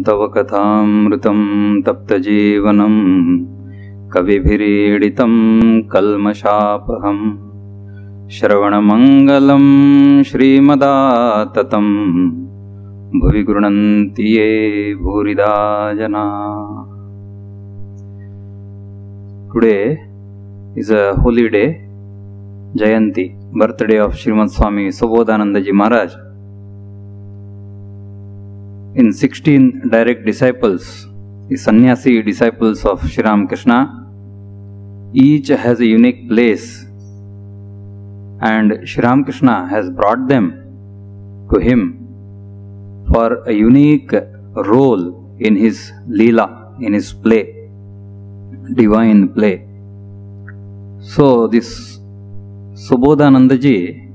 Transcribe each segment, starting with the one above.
तव कथामृतं तप्तजीवनं कविभिरीडितं कल्मषापहं श्रवणमङ्गलं श्रीमदाततं भुवि गृह्णन्ति ये भूरिदा जना. Today is a holy day, Jayanti, birthday of Srimad Swami Subodhananda Ji Maharaj. In 16 direct disciples, the sannyasi disciples of Sri Ramakrishna, each has a unique place, and Sri Ramakrishna has brought them to him for a unique role in his Leela, in his play, divine play. So this Subodhananda Ji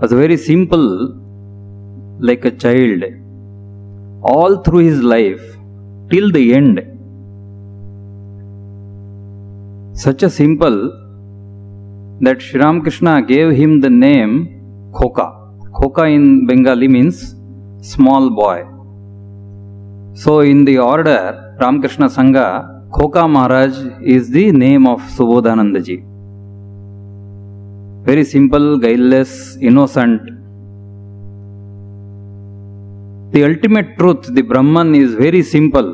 was very simple, like a child, all through his life till the end. Such a simple that Sri Ramakrishna gave him the name Khoka. Khoka in Bengali means small boy. So in the order Ramakrishna Sangha, Khoka Maharaj is the name of Subodhananda Ji. Very simple, guileless, innocent. The ultimate truth, the Brahman, is very simple.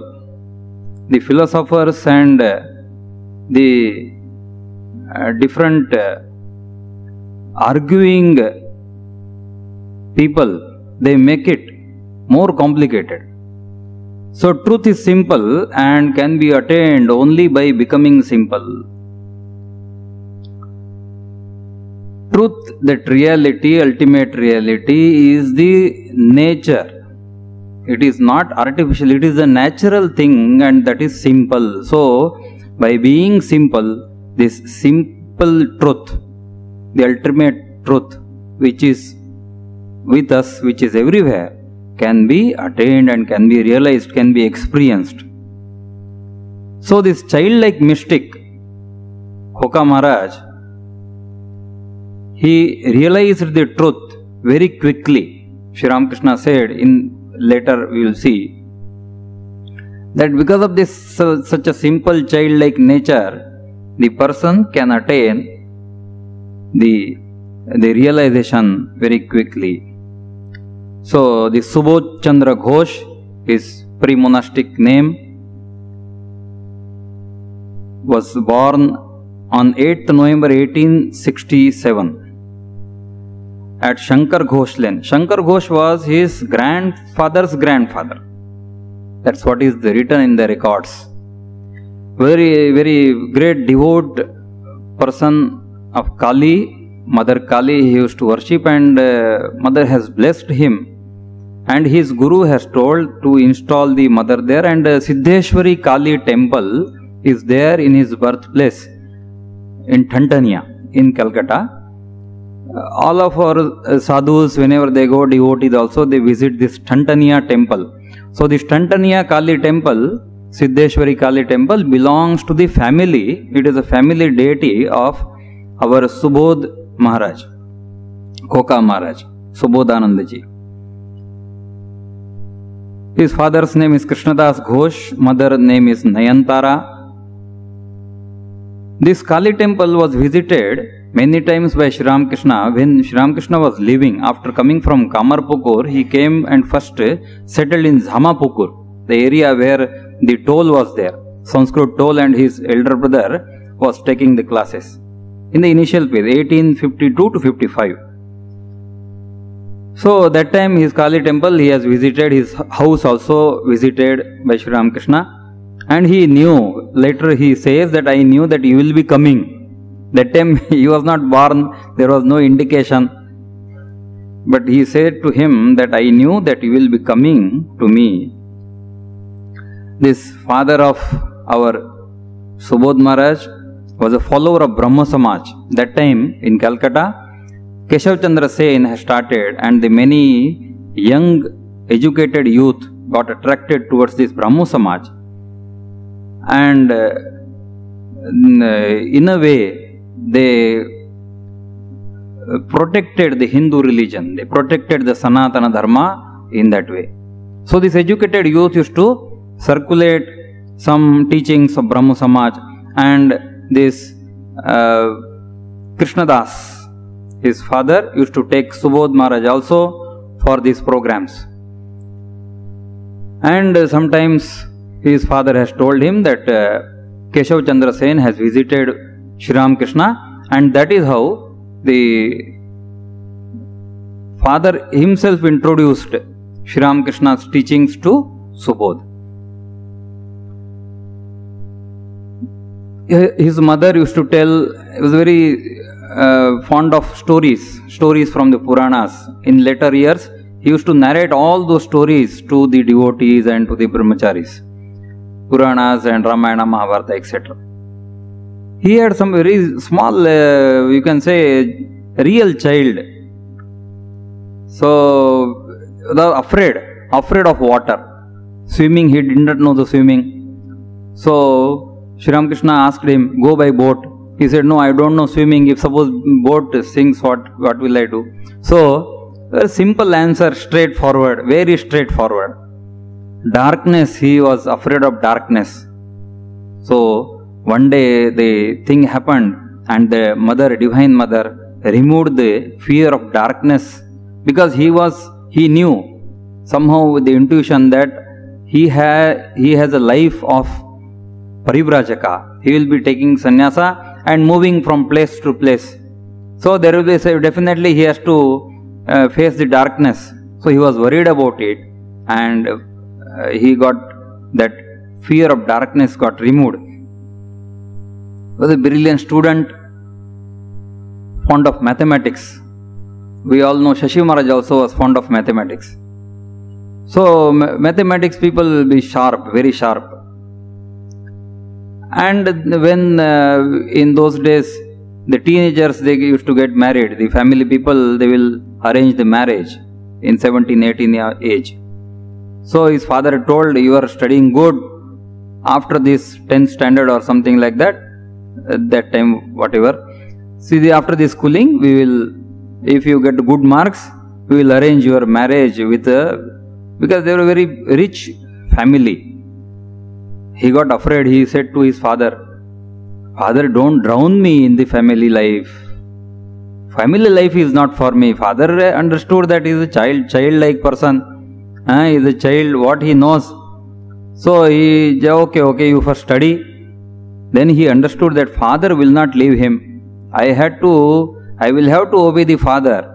The philosophers and the different arguing people, they make it more complicated. So truth is simple and can be attained only by becoming simple. Truth, that reality, ultimate reality, is the nature. It is not artificial, it is a natural thing, and that is simple. So by being simple, this simple truth, the ultimate truth, which is with us, which is everywhere, can be attained and can be realized, can be experienced. So this childlike mystic, Khoka Maharaj, he realized the truth very quickly. Sri Ramakrishna said, later we will see, that because of this such a simple childlike nature, the person can attain the realization very quickly. So the Subodh Chandra Ghosh, his pre-monastic name, was born on 8th November 1867 at Shankar Ghosh Lane. Shankar Ghosh was his grandfather's grandfather. That's what is written in the records. Very, very great devout person of Kali, Mother Kali he used to worship, and Mother has blessed him. And his Guru has told to install the Mother there, and Siddheshwari Kali temple is there in his birthplace in Thantania in Calcutta. All of our sadhus, whenever they go, devotees also, they visit this Thantania temple. So this Thantania Kali temple, Siddheshwari Kali temple, belongs to the family. It is a family deity of our Subodh Maharaj, Khoka Maharaj, Subodhananda Ji. His father's name is Krishnadas Ghosh, mother name is Nayantara. This Kali temple was visited many times by Sri Ramakrishna. When Sri Ramakrishna was living, after coming from Kamarpukur, he came and first settled in Jhamapukur, the area where the toll was there, Sanskrit toll, and his elder brother was taking the classes in the initial phase, 1852 to 55. So that time his Kali temple he has visited, his house also visited by Sri Ramakrishna, and he knew, later he says that I knew that you will be coming. That time he was not born, there was no indication, but he said to him that I knew that you will be coming to me. This father of our Subodh Maharaj was a follower of Brahma Samaj. That time in Calcutta, Keshav Chandra Sen has started, and the many young educated youth got attracted towards this Brahma Samaj, and in a way they protected the Hindu religion, they protected the Sanatana Dharma in that way. So this educated youth used to circulate some teachings of Brahma Samaj, and this Krishnadas, his father, used to take Subodh Maharaj also for these programs. And sometimes his father has told him that Keshav Chandra Sen has visited Sri Ramakrishna, and that is how the father himself introduced Sri Ramakrishna's teachings to Subodh. His mother used to tell, he was very fond of stories from the Puranas. In later years, he used to narrate all those stories to the devotees and to the brahmacharis. Puranas and Ramayana, Mahabharata, etc. He had some very small, you can say, real child. So, afraid of water. Swimming, he did not know the swimming. So, Sri Ramakrishna asked him, go by boat. He said, no, I don't know swimming. If suppose boat sinks, what will I do? So, a simple answer, straightforward, very straightforward. Darkness, he was afraid of darkness. So, one day the thing happened, and the mother, Divine Mother, removed the fear of darkness, because he knew somehow with the intuition that he has a life of Parivrajaka. He will be taking sannyasa and moving from place to place. So there will be, definitely he has to face the darkness. So he was worried about it, and he got that fear of darkness got removed. He was a brilliant student, fond of mathematics. We all know Shashi Maharaj also was fond of mathematics. So mathematics people will be sharp, very sharp. And when in those days the teenagers, they used to get married, the family people, they will arrange the marriage in 17, 18 age. So his father told, you are studying good, after this 10th standard or something like that, at that time whatever, see after this schooling, we will, if you get good marks, we will arrange your marriage with because they were a very rich family. He got afraid. He said to his father, Father, don't drown me in the family life. Family life is not for me. Father understood that he is a childlike person. He is a child, what he knows. So he said, okay, you first study. Then he understood that father will not leave him. I will have to obey the father.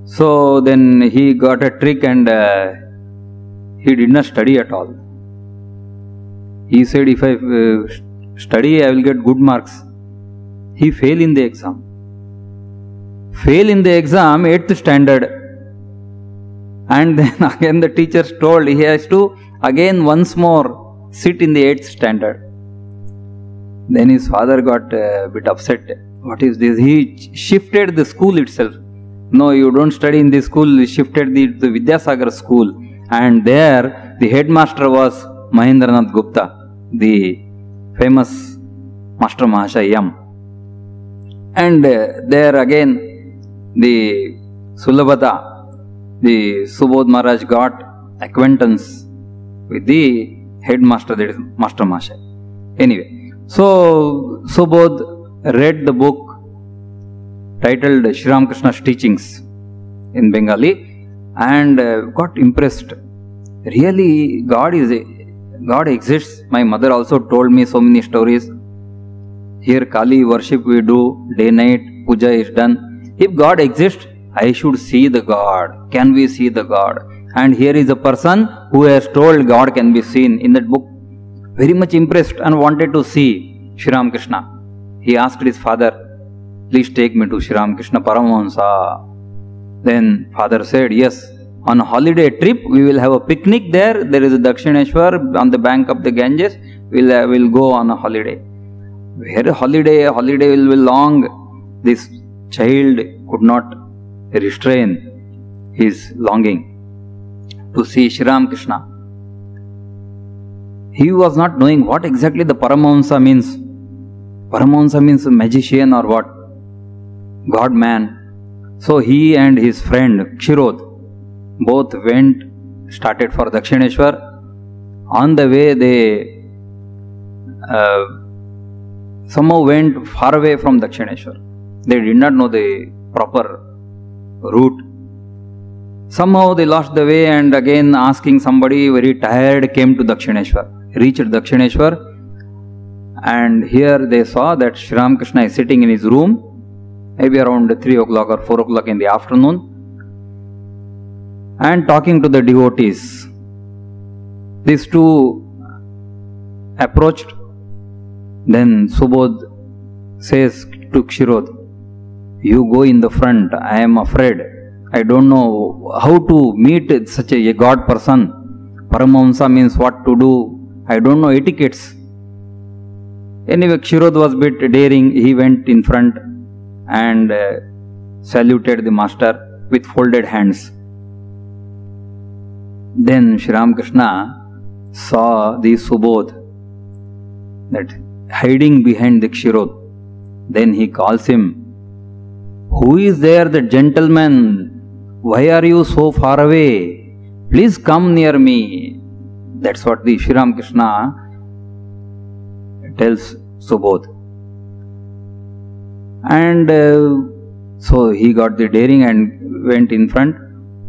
So then he got a trick, and he did not study at all. He said, if I study, I will get good marks. He failed in the exam. Fail in the exam, 8th standard. And then again the teachers told he has to again once more sit in the 8th standard. Then his father got a bit upset. What is this? He shifted the school itself. No, you don't study in this school. He shifted the Vidyasagar school. And there the headmaster was Mahendranath Gupta, the famous Master Mahashayam. And there again the Sulabhata, the Subodh Maharaj got acquaintance with the headmaster, that is Master Mahasaya. Anyway, so Subodh read the book titled Sri Ramakrishna's Teachings in Bengali and got impressed. Really, God exists. My mother also told me so many stories. Here Kali worship we do, day night puja is done. If God exists, I should see the God. Can we see the God? And here is a person who has told God can be seen in that book. Very much impressed and wanted to see Sri Ramakrishna. He asked his father, please take me to Sri Ramakrishna Paramahansa. Then father said, yes, on a holiday trip we will have a picnic there. There is a Dakshineshwar on the bank of the Ganges. We'll go on a holiday. Where holiday will be long. This child could not restrain his longing to see Sri Ramakrishna. He was not knowing what exactly the Paramahansa means. Paramahansa means a magician or what? God-man. So he and his friend Kshirod both went started for Dakshineshwar. On the way, they somehow went far away from Dakshineshwar. They did not know the proper route. Somehow they lost the way, and again asking somebody, very tired, came to Dakshineshwar. Reached Dakshineshwar, and here they saw that Sri Ramakrishna is sitting in his room, maybe around 3 o'clock or 4 o'clock in the afternoon, and talking to the devotees. These two approached. Then Subodh says to Kshirodh, "You go in the front, I am afraid. I don't know how to meet such a God person. Paramahamsa means what to do. I don't know etiquettes." Anyway, Kshirodh was a bit daring. He went in front and saluted the master with folded hands. Then Sri Ramakrishna saw the Subodh that hiding behind the Kshirodh. Then he calls him, "Who is there, the gentleman? Why are you so far away? Please come near me." That's what the Sri Ramakrishna tells Subodh. And so he got the daring and went in front.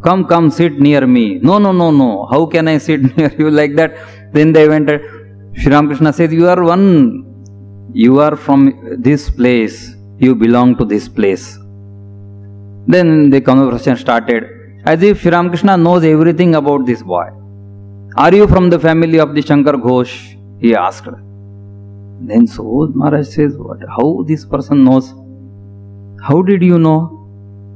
"Come, come, sit near me." "No, no, no, no. How can I sit near you like that?" Then they went. Sri Ramakrishna says, "You are one. You are from this place. You belong to this place." Then the conversation started, as if Sri Ramakrishna knows everything about this boy. "Are you from the family of the Shankar Ghosh?" he asked. Then Subodh Maharaj says, "What? How this person knows? How did you know?"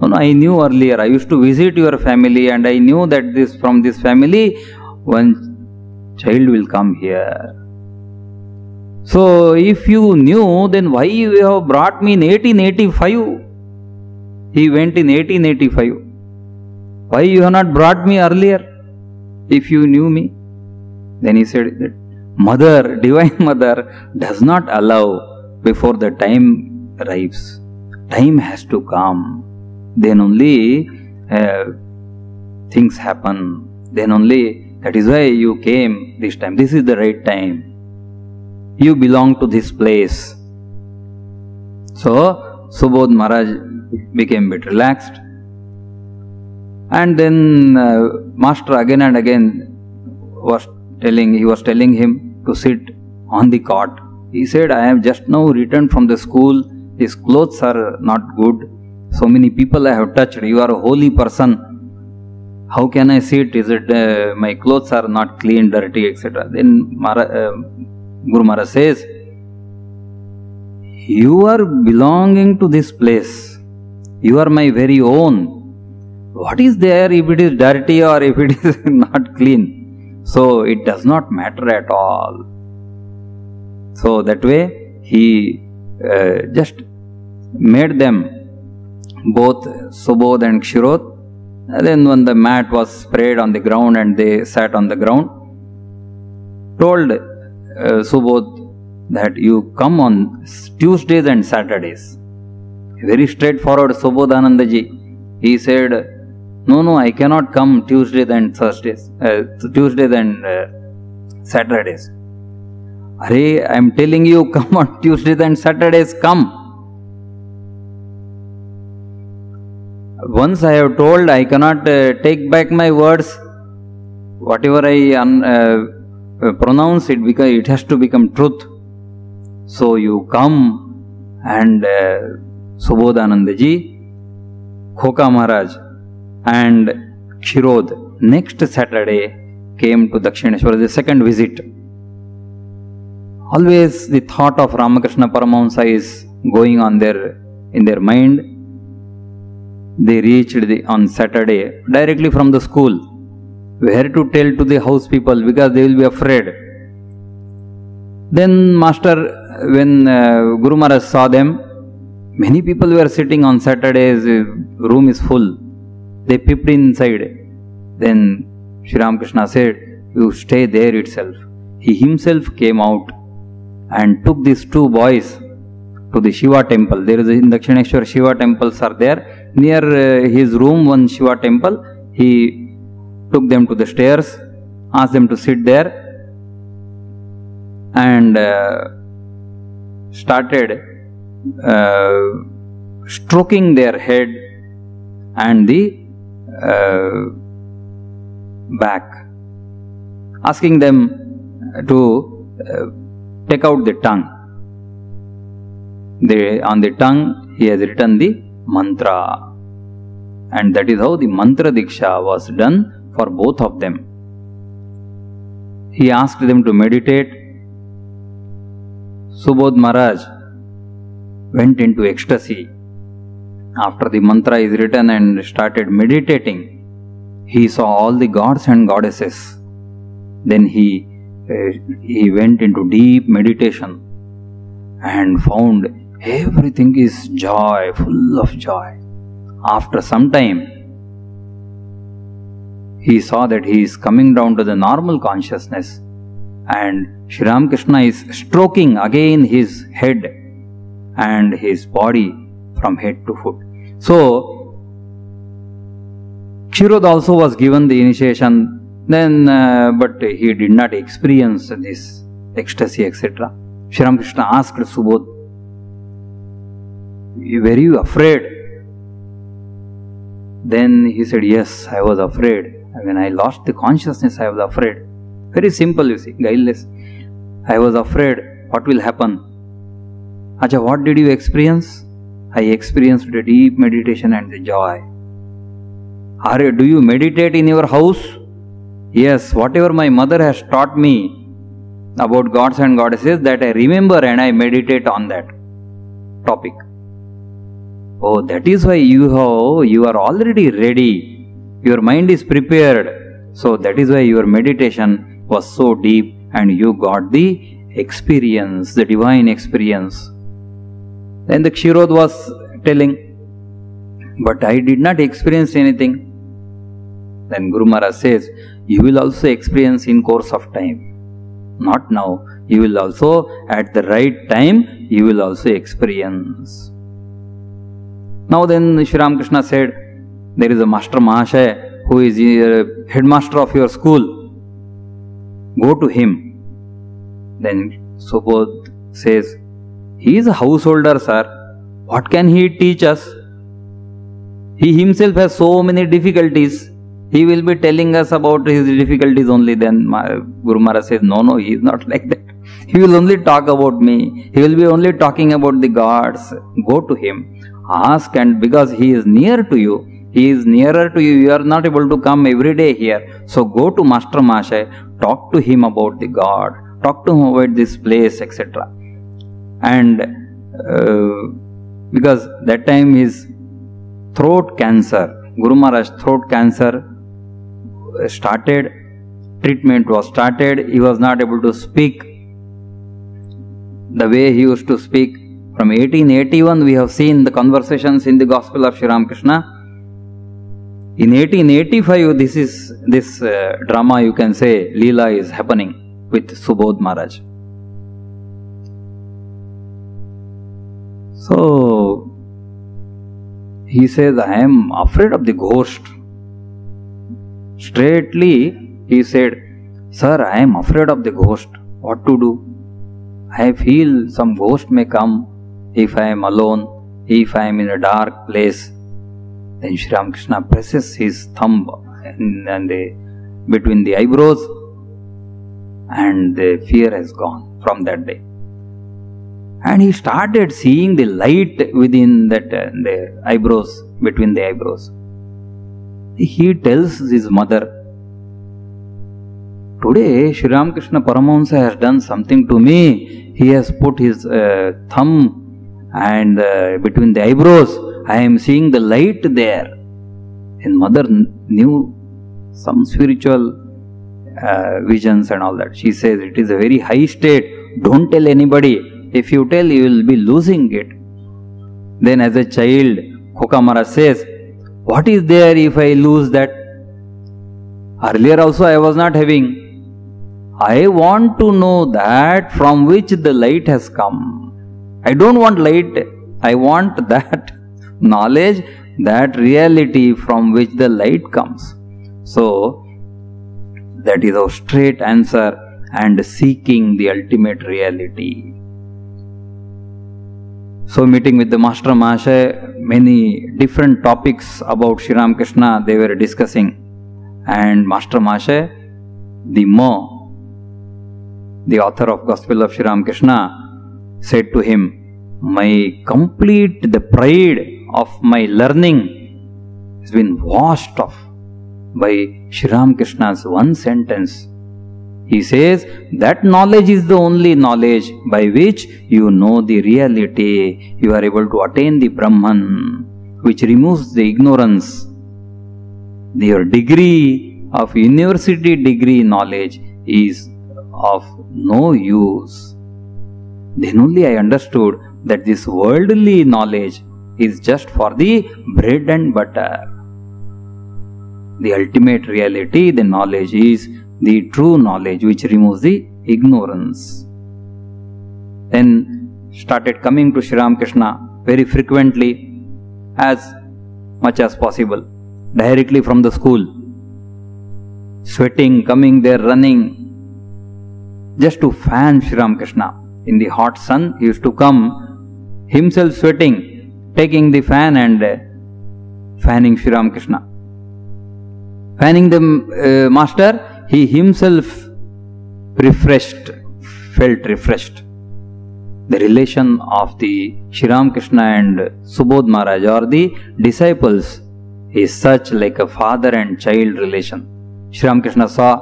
"No, no, I knew earlier. I used to visit your family, and I knew that from this family one child will come here. So if you knew, then why you have brought me in 1885? He went in 1885. Why you have not brought me earlier, if you knew me?" Then he said that Mother, Divine Mother, does not allow before the time arrives. Time has to come. Then only things happen. Then only, that is why you came this time. This is the right time. You belong to this place. So Subodh Maharaj became a bit relaxed. And then Master again and again was telling him to sit on the cot. He said, "I have just now returned from the school. These clothes are not good. So many people I have touched. You are a holy person. How can I sit? Is it my clothes are not clean, dirty, etc." Then Guru Maharaj says, "You are belonging to this place. You are my very own. What is there if it is dirty or if it is not clean? So it does not matter at all." So that way he just made them, both Subodh and Kshirodh. And then when the mat was spread on the ground and they sat on the ground, told Subodh that you come on Tuesdays and Saturdays. Very straightforward Subodhananda ji. He said, "No, no, I cannot come Tuesdays and Thursdays, Tuesdays and Saturdays." "Arey, I am telling you, come on Tuesdays and Saturdays, come. Once I have told, I cannot take back my words. Whatever I pronounce, it has to become truth. So you come." And Subodhananda ji, Khoka Maharaj and Kshirodh next Saturday came to Dakshineshwar, the second visit. Always the thought of Ramakrishna Paramahamsa is going on in their mind. They reached on Saturday directly from the school. Where to tell to the house people, because they will be afraid. Then Master, when Guru Maharaj saw them, many people were sitting on Saturdays, room is full. They peeped inside. Then Sri Ramakrishna said, "You stay there itself." He himself came out and took these two boys to the Shiva temple. There is in Dakshineshwar Shiva temples are there. Near his room, one Shiva temple, he took them to the stairs, asked them to sit there, and started stroking their head and the back, asking them to take out the tongue. On the tongue he has written the mantra, and that is how the mantra diksha was done for both of them. He asked them to meditate. Subodh Maharaj went into ecstasy. After the mantra is written and started meditating, he saw all the gods and goddesses. Then he went into deep meditation and found everything is joy, full of joy. After some time, he saw that he is coming down to the normal consciousness, and Sri Ramakrishna is stroking again his head and his body from head to foot. So, Kshirodha also was given the initiation, then, but he did not experience this ecstasy, etc. Sri Ramakrishna asked Subodh, "Were you afraid?" Then he said, "Yes, I was afraid. When I lost the consciousness, I was afraid." Very simple, you see, guileless. I was afraid, what will happen? Acha, what did you experience? I experienced a deep meditation and the joy. Do you meditate in your house? Yes, whatever my mother has taught me about gods and goddesses, that I remember and I meditate on that topic. Oh, that is why you are already ready. Your mind is prepared. So that is why your meditation was so deep and you got the experience, the divine experience. Then the Kshirodha was telling, "But I did not experience anything." Then Guru Maharaj says, "You will also experience in course of time. Not now. You will also, at the right time, you will also experience." Now then Sri Ramakrishna said, "There is a Master Mahashaya who is the headmaster of your school. Go to him." Then Subodh says, "He is a householder, sir. What can he teach us? He himself has so many difficulties. He will be telling us about his difficulties only." Then Guru Maharaj says, "No, he is not like that. He will only talk about me. He will be only talking about the gods. Go to him. Ask, and because he is near to you, he is nearer to you. You are not able to come every day here. So go to Master Mahashaya, talk to him about the God, talk to him about this place, etc." And because that time his throat cancer, Guru Maharaj's throat cancer started, treatment was started, he was not able to speak the way he used to speak. From 1881 we have seen the conversations in the Gospel of Sri Ramakrishna. In 1885 this drama, you can say, Leela is happening with Subodh Maharaj. So he says, "I am afraid of the ghost." Straightly he said, "Sir, I am afraid of the ghost. What to do? I feel some ghost may come if I am alone, if I am in a dark place." Then Sri Ramakrishna presses his thumb between the eyebrows, and the fear has gone from that day. And he started seeing the light within that the eyebrows, between the eyebrows. He tells his mother, "Today Sri Ramakrishna Paramahamsa has done something to me. He has put his thumb and between the eyebrows. I am seeing the light there." And mother knew some spiritual visions and all that. She says, "It is a very high state. Don't tell anybody. If you tell, you will be losing it." Then as a child, Khoka Maharaj says, "What is there if I lose that? Earlier also I was not having. I want to know that from which the light has come. I don't want light. I want that knowledge, that reality from which the light comes." So That is our straight answer, and seeking the ultimate reality. So meeting with the Master Mahasaya, many different topics about Sri Ramakrishna they were discussing. And Master Mahasaya, the author of Gospel of Sri Ramakrishna, said to him, the pride of my learning has been washed off by Sri Ramakrishna's one sentence. He says, that knowledge is the only knowledge by which you know the reality. You are able to attain the Brahman, which removes the ignorance. Your degree of university degree knowledge is of no use. Then only I understood that this worldly knowledge is just for the bread and butter. The ultimate reality, the knowledge is the true knowledge which removes the ignorance. Then started coming to Sri Ramakrishna very frequently, as much as possible, directly from the school. Sweating, coming there, running, just to fan Sri Ramakrishna. In the hot sun, he used to come, himself sweating, taking the fan and fanning Sri Ramakrishna. Fanning the master, he himself felt refreshed. The relation of the Sri Ramakrishna and Subodh Maharaj or the disciples is such like a father and child relation. Sri Ramakrishna saw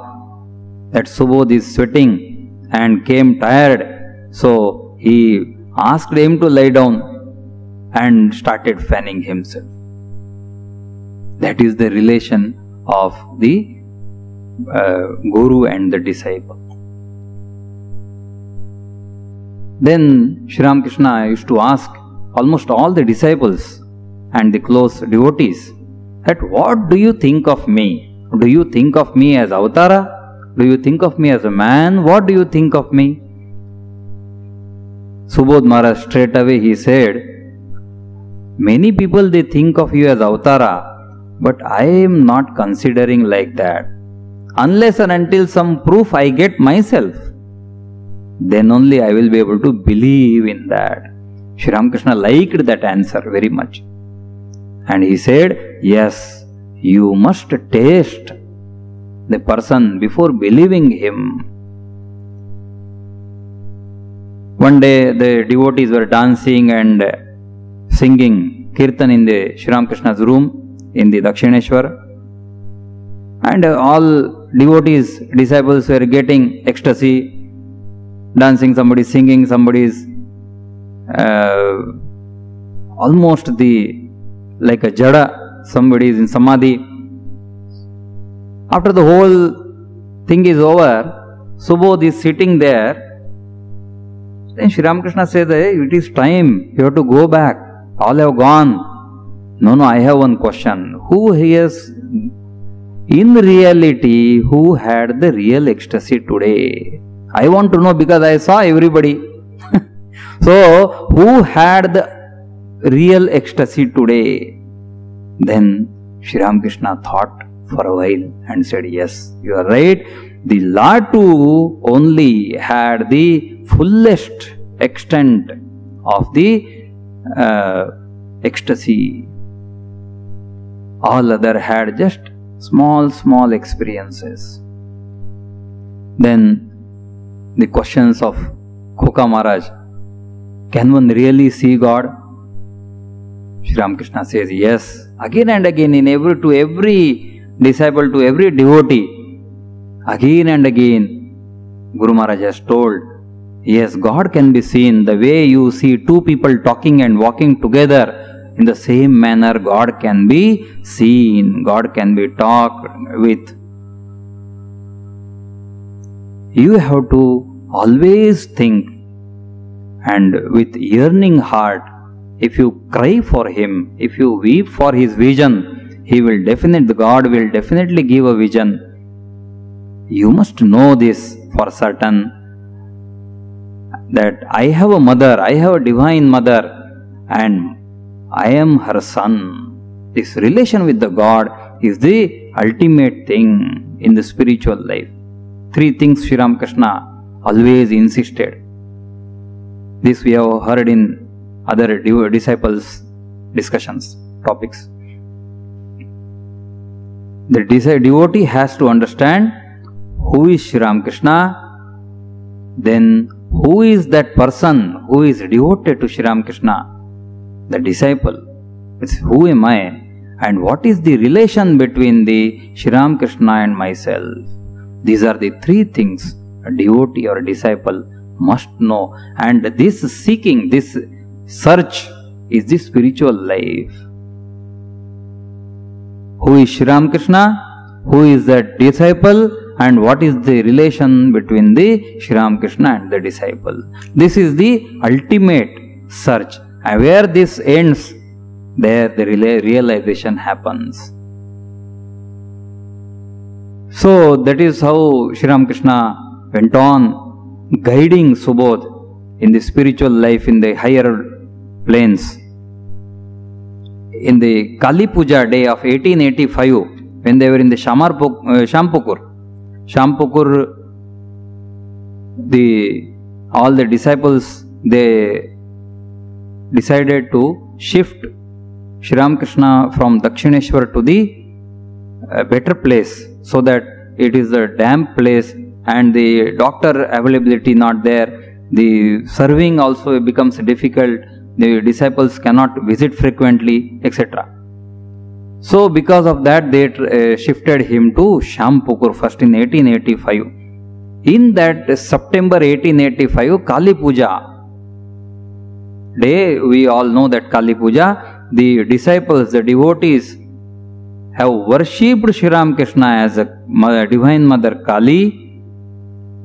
that Subodh is sweating and came tired, so he asked him to lie down and started fanning himself. That is the relation of the Guru and the disciple. Then Sri Ramakrishna used to ask almost all the disciples and the close devotees that, what do you think of me? Do you think of me as Avatara? Do you think of me as a man? What do you think of me? Subodh Maharaj straight away he said, many people they think of you as Avatara, but I am not considering like that. Unless and until some proof I get myself, then only I will be able to believe in that. Sri Ramakrishna liked that answer very much. And he said, yes, you must taste the person before believing him. One day the devotees were dancing and singing kirtan in the Sri Ramakrishna's room in the Dakshineshwar. And all devotees, disciples were getting ecstasy, dancing, somebody is singing, somebody is almost like a jada, somebody is in samadhi. After the whole thing is over, Subodh is sitting there. Then Sri Ramakrishna says, hey, it is time, you have to go back, all have gone. No, I have one question. Who has in reality, who had the real ecstasy today? I want to know because I saw everybody. So, who had the real ecstasy today? Then Sri Ramakrishna thought for a while and said, yes, you are right. The Latu only had the fullest extent of the ecstasy. All other had just small experiences. Then the questions of Khoka Maharaj, can one really see God? Sri Ramakrishna says yes. Again and again, to every disciple, to every devotee, again and again, Guru Maharaj has told, yes, God can be seen. The way you see two people talking and walking together, in the same manner, God can be seen, God can be talked with. You have to always think, and with yearning heart, if you cry for Him, if you weep for His vision, God will definitely give a vision. You must know this for certain, that I have a mother, I have a divine mother, and I am her son. This relation with the God is the ultimate thing. in the spiritual life. 3 things Sri Ramakrishna always insisted. This we have heard in other disciples' discussions, topics. The devotee has to understand who is Sri Ramakrishna, then who is that person who is devoted to Sri Ramakrishna, the disciple. It's who am I, and what is the relation between the Sri Ramakrishna and myself. These are the 3 things a devotee or a disciple must know, and this seeking, this search is the spiritual life. Who is Sri Ramakrishna? Who is that disciple? And what is the relation between the Sri Ramakrishna and the disciple? This is the ultimate search. And where this ends, there the realization happens. So that is how Sri Ramakrishna went on guiding Subodh in the spiritual life in the higher planes. In the Kali Puja day of 1885, when they were in the Shampukur, all the disciples, they decided to shift Sri Ramakrishna from Dakshineshwar to the better place, so that it is a damp place and the doctor availability not there. The serving also becomes difficult. The disciples cannot visit frequently, etc. So because of that, they shifted him to Shampukur first in 1885. In that September 1885 Kali Puja day, we all know that Kali Puja, the disciples, the devotees have worshipped Sri Ramakrishna as a Divine Mother Kali.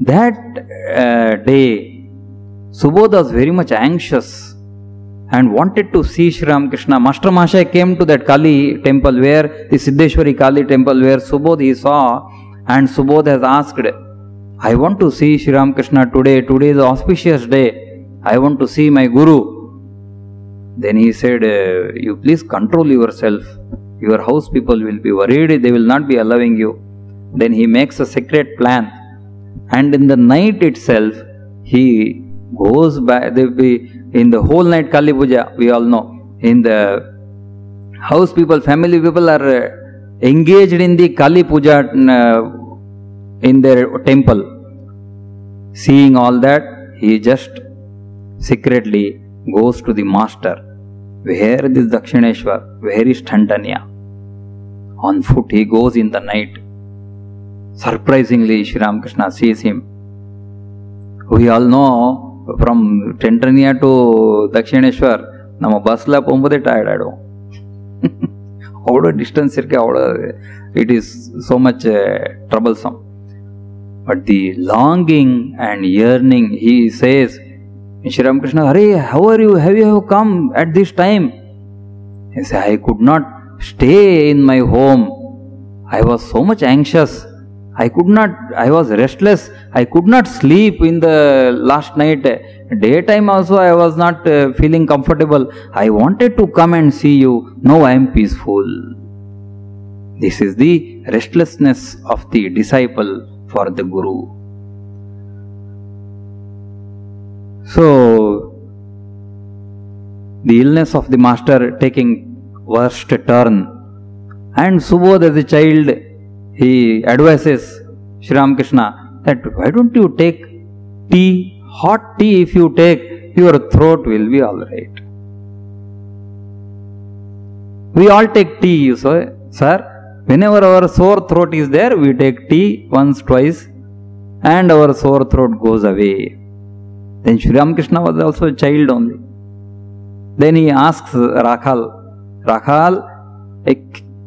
That day, Subodh was very much anxious and wanted to see Sri Ramakrishna. Master Mahashaya came to that Kali temple, where the Siddheshwari Kali temple, where Subodh he saw, and Subodh has asked, I want to see Sri Ramakrishna today. Today is an auspicious day. I want to see my Guru. Then he said, you please control yourself. Your house people will be worried. They will not be allowing you. Then he makes a secret plan. And in the night itself, he goes by, in the whole night Kali Puja, we all know, in the house people, family people are engaged in the Kali Puja in their temple. Seeing all that, he just secretly goes to the master. Where is Dakshineshwar? Where is Tandanya? On foot he goes in the night. Surprisingly, Sri Ramakrishna sees him. We all know from Tandanya to Dakshineshwar, nama bus la pombode tired ado. How distance it is so much troublesome. But the longing and yearning, he says, Sri Ramakrishna, Hare, how are you? Have you come at this time? He said, I could not stay in my home. I was so much anxious. I was restless. I could not sleep in the last night. Daytime also I was not feeling comfortable. I wanted to come and see you. Now I am peaceful. This is the restlessness of the disciple for the Guru. So, the illness of the master taking worst turn, and Subodh as a child, he advises Sri Ramakrishna that why don't you take tea, hot tea. If you take, your throat will be alright. We all take tea, you say, sir. Whenever our sore throat is there, we take tea once, twice, and our sore throat goes away. Then Sri Ramakrishna was also a child only. Then he asks Rakhal,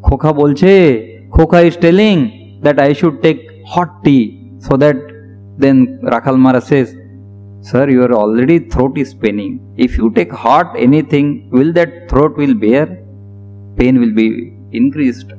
Khokha bolche, Khokha is telling that I should take hot tea. So that then Rakhal Maharaj says, sir, your already throat is paining. If you take hot anything, will that throat will bear? Pain will be increased.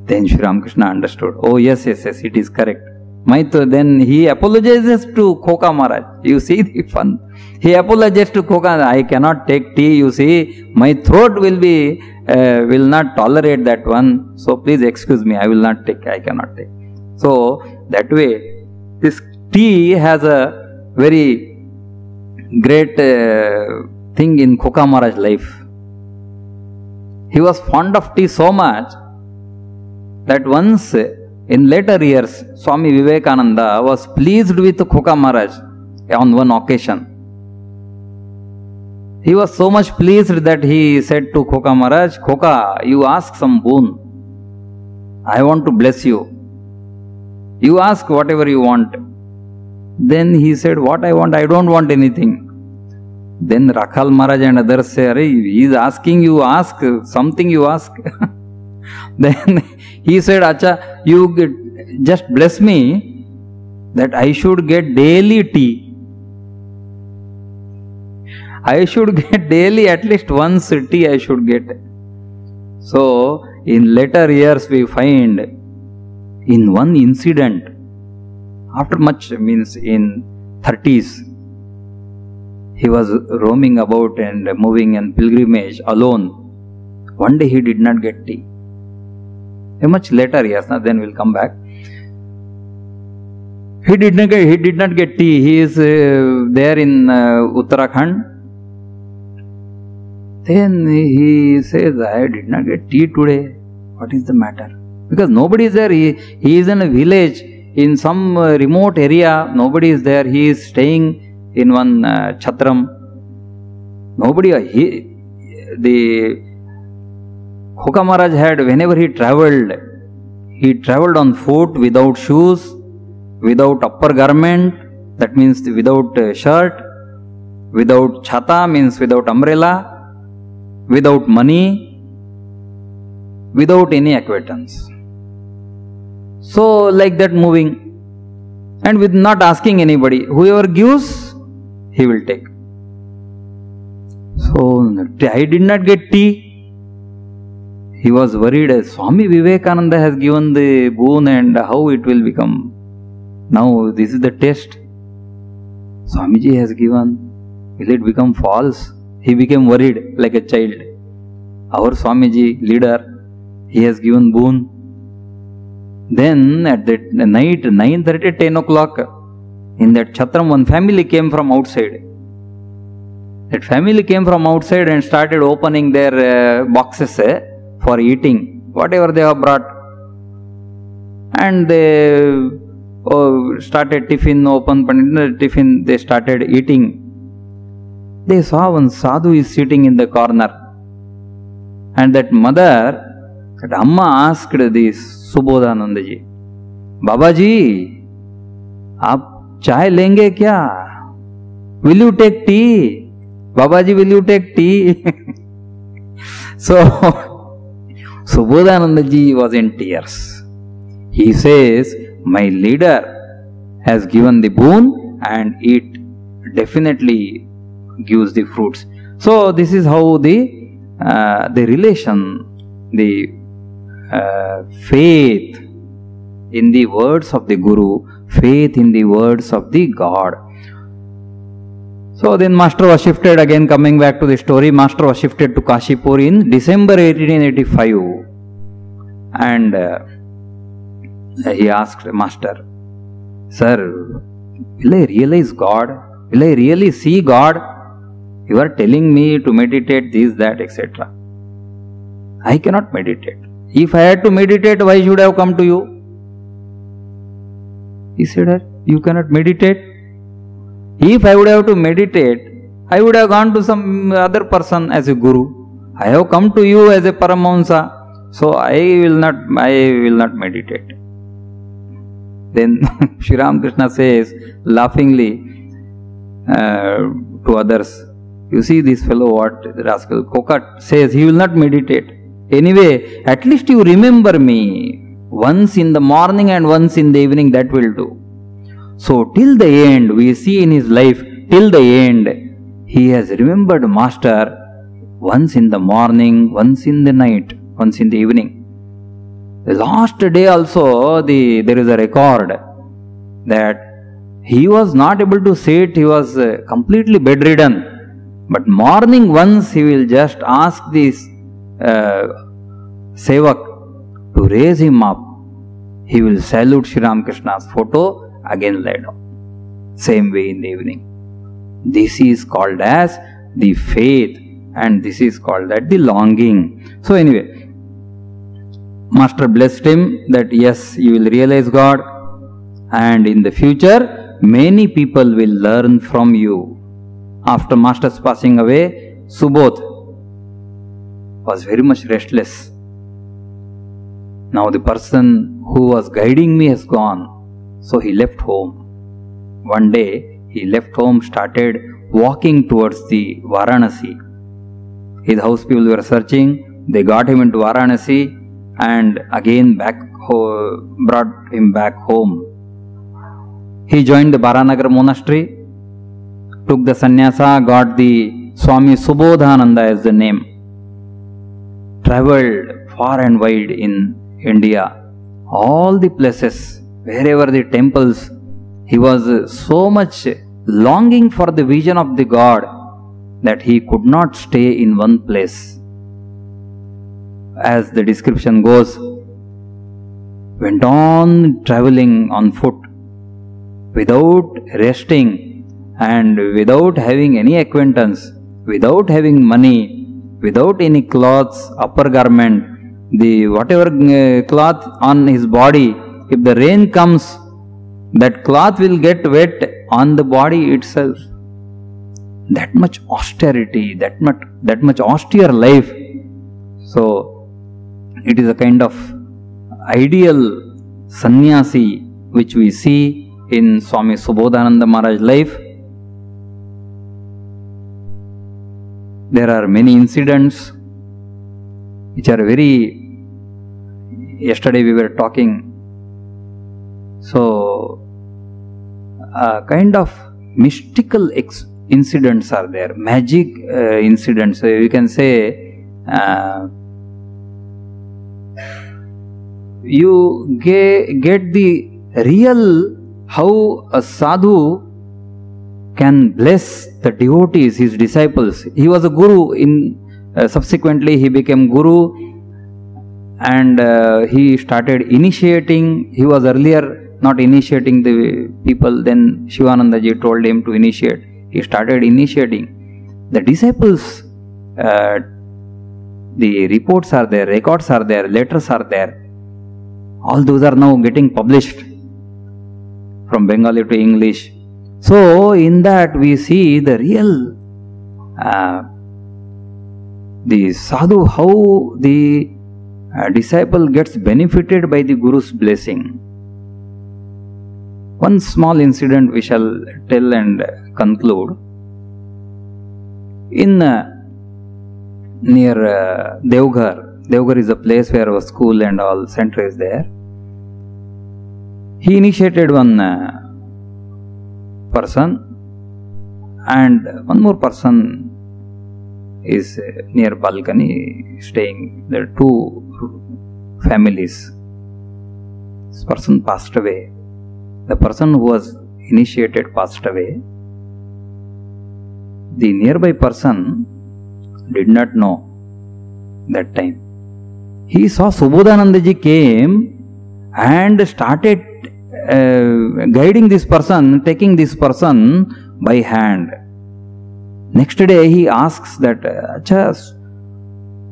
Then Sri Ramakrishna understood. Oh yes, it is correct. Then he apologizes to Khoka Maharaj. You see the fun. He apologizes to Khoka. I cannot take tea. You see, my throat will not tolerate that one. So please excuse me. I will not take. I cannot take. So that way, this tea has a very great thing in Khoka Maharaj's life. He was fond of tea so much that once in later years, Swami Vivekananda was pleased with Khoka Maharaj on one occasion. He was so much pleased that he said to Khoka Maharaj, Khoka, you ask some boon. I want to bless you. You ask whatever you want. Then he said, what I want? I don't want anything. Then Rakhal Maharaj and others say, he is asking you, ask something you ask. Then he said, Acha, you just bless me that I should get daily tea. I should get daily at least once tea I should get. So in later years we find in one incident, after much means in 30s, he was roaming about and moving in pilgrimage alone. One day he did not get tea. A much later years, then we'll come back. He did not get tea. He is there in Uttarakhand. Then he says, I did not get tea today. What is the matter? Because nobody is there. He is in a village, in some remote area. Nobody is there. He is staying in one chatram. Nobody. The Khoka Maharaj had, whenever he travelled on foot without shoes, without upper garment, that means without shirt, without chhata, means without umbrella, without money, without any acquaintance. So like that moving, and with not asking anybody, whoever gives, he will take. So I did not get tea. He was worried, Swami Vivekananda has given the boon and how it will become. Now this is the test. Swamiji has given. Will it become false? He became worried like a child. Our Swamiji, leader, he has given boon. Then at the night, 9:30, 10 o'clock, in that chatram, one family came from outside. That family came from outside and started opening their boxes for eating, whatever they have brought. And they started tiffin, open tiffin, they started eating. They saw one sadhu is sitting in the corner. And that mother, that Amma asked this Subodhananda ji, Babaji, aap chai lenge kya? Will you take tea? Babaji, will you take tea? So, Subodhananda ji was in tears. He says, my leader has given the boon and it definitely gives the fruits. So this is how the relation, the faith in the words of the Guru, faith in the words of the God. So then Master was shifted, again coming back to the story, Master was shifted to Kashipur in December 1885, and he asked Master, Sir, will I realize God? Will I really see God? You are telling me to meditate this, that, etc. I cannot meditate. If I had to meditate, why should I have come to you? He said, you cannot meditate. If I would have to meditate, I would have gone to some other person as a guru. I have come to you as a Paramahamsa, so I will not meditate. Then Sri Ramakrishna says laughingly to others, you see this fellow, what the rascal Kokat says, he will not meditate. Anyway, at least you remember me once in the morning and once in the evening, that will do. So till the end, we see in his life, till the end, he has remembered Master once in the morning, once in the night, once in the evening. The last day also, there is a record. that he was not able to sit, he was completely bedridden. But morning once he will just ask this sevak to raise him up. He will salute Sri Ramakrishna's photo, again lie down. Same way in the evening. This is called as the faith, and this is called as the longing. So anyway, Master blessed him that yes, you will realize God, and in the future many people will learn from you. After Master's passing away, Subodh was very much restless. Now the person who was guiding me has gone, so he left home. One day he left home, started walking towards the Varanasi. His house people were searching, they got him into Varanasi and again brought him back home. He joined the Baranagar monastery, took the sannyasa, got the Swami Subodhananda as the name, travelled far and wide in India, all the places, wherever the temples. He was so much longing for the vision of the God that he could not stay in one place. As the description goes, went on travelling on foot, without resting and without having any acquaintance, without having money, without any clothes, upper garment, the whatever cloth on his body, if the rain comes, that cloth will get wet on the body itself. That much austerity, that much austere life. So it is a kind of ideal sannyasi which we see in Swami Subodhananda Maharaj's life. There are many incidents which are very... Yesterday we were talking, so kind of mystical incidents are there, magic incidents. So you can say you get the real how a sadhu can bless the devotees, his disciples. He was a guru. Subsequently he became guru, and he started initiating. He was earlier not initiating the people, then Shivananda ji told him to initiate. He started initiating. The disciples, the reports are there, records are there, letters are there. All those are now getting published from Bengali to English. So in that we see the real the sadhu, how the disciple gets benefited by the Guru's blessing. One small incident we shall tell and conclude. In near Devghar is a place where a school and all center is there. He initiated one person, and one more person is near balcony staying. There are two families. This person passed away. The person who was initiated passed away. The nearby person did not know that time. He saw Subodhananda ji came and started guiding this person, taking this person by hand. Next day he asks that, Acha,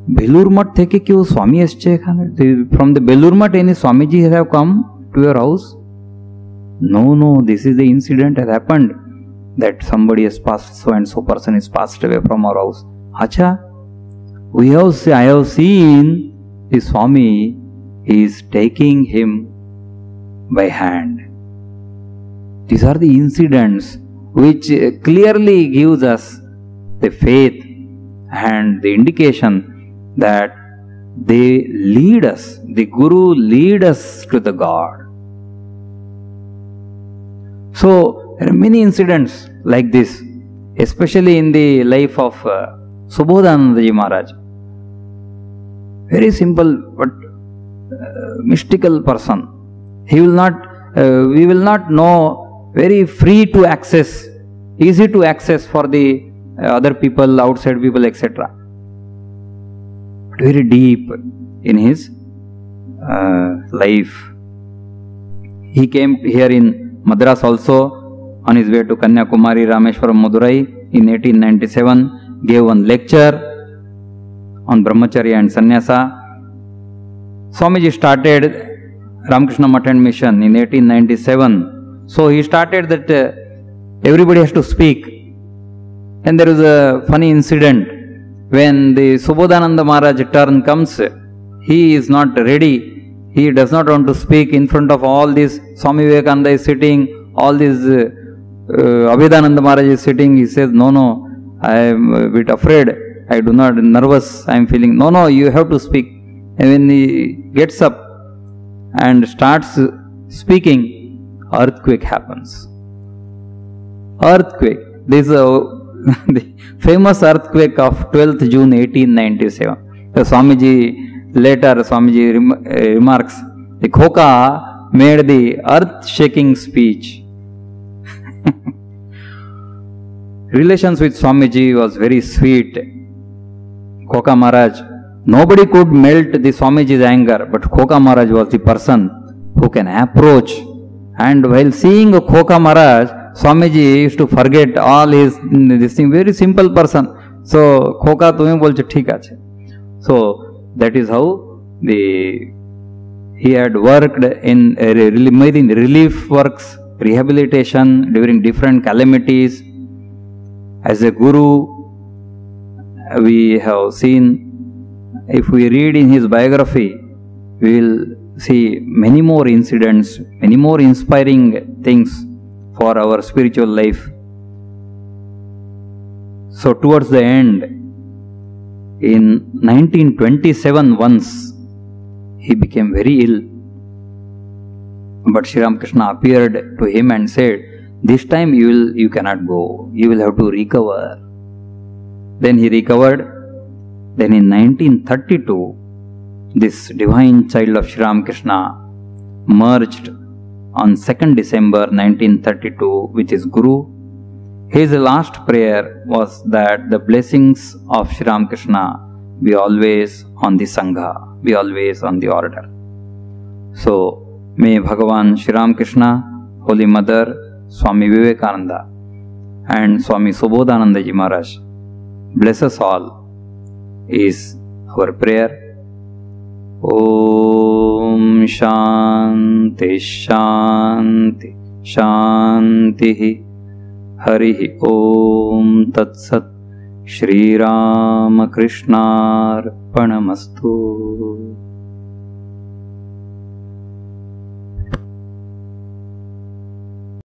Belur Math theke kyo Swami asche from the Belur Math any Swamiji have come to your house? No, this is the incident has happened, that somebody has passed, so and so person is passed away from our house. Acha, I have seen the Swami is taking him by hand. These are the incidents which clearly gives us the faith and the indication that they lead us, the Guru lead us to the God. So there are many incidents like this, especially in the life of Subodhananda ji Maharaj. Very simple but mystical person. He will not we will not know, very free to access, easy to access for the other people, outside people, etc. But very deep in his life. He came here in Madras also on his way to Kanyakumari, Rameshwaram, Madurai in 1897, gave one lecture on Brahmacharya and Sannyasa. Swamiji started Ramakrishna Math and Mission in 1897. So he started that everybody has to speak. And there was a funny incident. When the Subodhananda Maharaj turn comes, he is not ready. He does not want to speak in front of all these. Swami Vivekananda is sitting, all these Abhedananda Maharaj is sitting. He says, no, I am a bit afraid. I do not, nervous, I am feeling. No, you have to speak. And when he gets up and starts speaking, earthquake happens. Earthquake. This is the famous earthquake of 12th June 1897. The Swamiji, later Swamiji remarks, the Khoka made the earth-shaking speech. Relations with Swamiji was very sweet. Khoka Maharaj, nobody could melt the Swamiji's anger, but Khoka Maharaj was the person who can approach. And while seeing Khoka Maharaj, Swamiji used to forget all his this thing. Very simple person. So Khoka tumi bolche thik ache. So that is how he had worked in made in relief works, rehabilitation during different calamities. As a guru, we have seen, if we read in his biography, we will see many more incidents, many more inspiring things for our spiritual life. So towards the end, in 1927 once, he became very ill. But Sri Ramakrishna appeared to him and said, this time you cannot go, you will have to recover. Then he recovered. Then in 1932, this divine child of Sri Ramakrishna merged on 2nd December 1932 with his Guru. His last prayer was that the blessings of Sri Ramakrishna be always on the Sangha, be always on the order. So, may Bhagavan Sri Ramakrishna, Holy Mother, Swami Vivekananda and Swami Subodhananda Ji Maharaj bless us all is our prayer. Om Shanti Shanti Shanti Harihi Om Tat Sat Shri Ramakrishna Arpanamastu.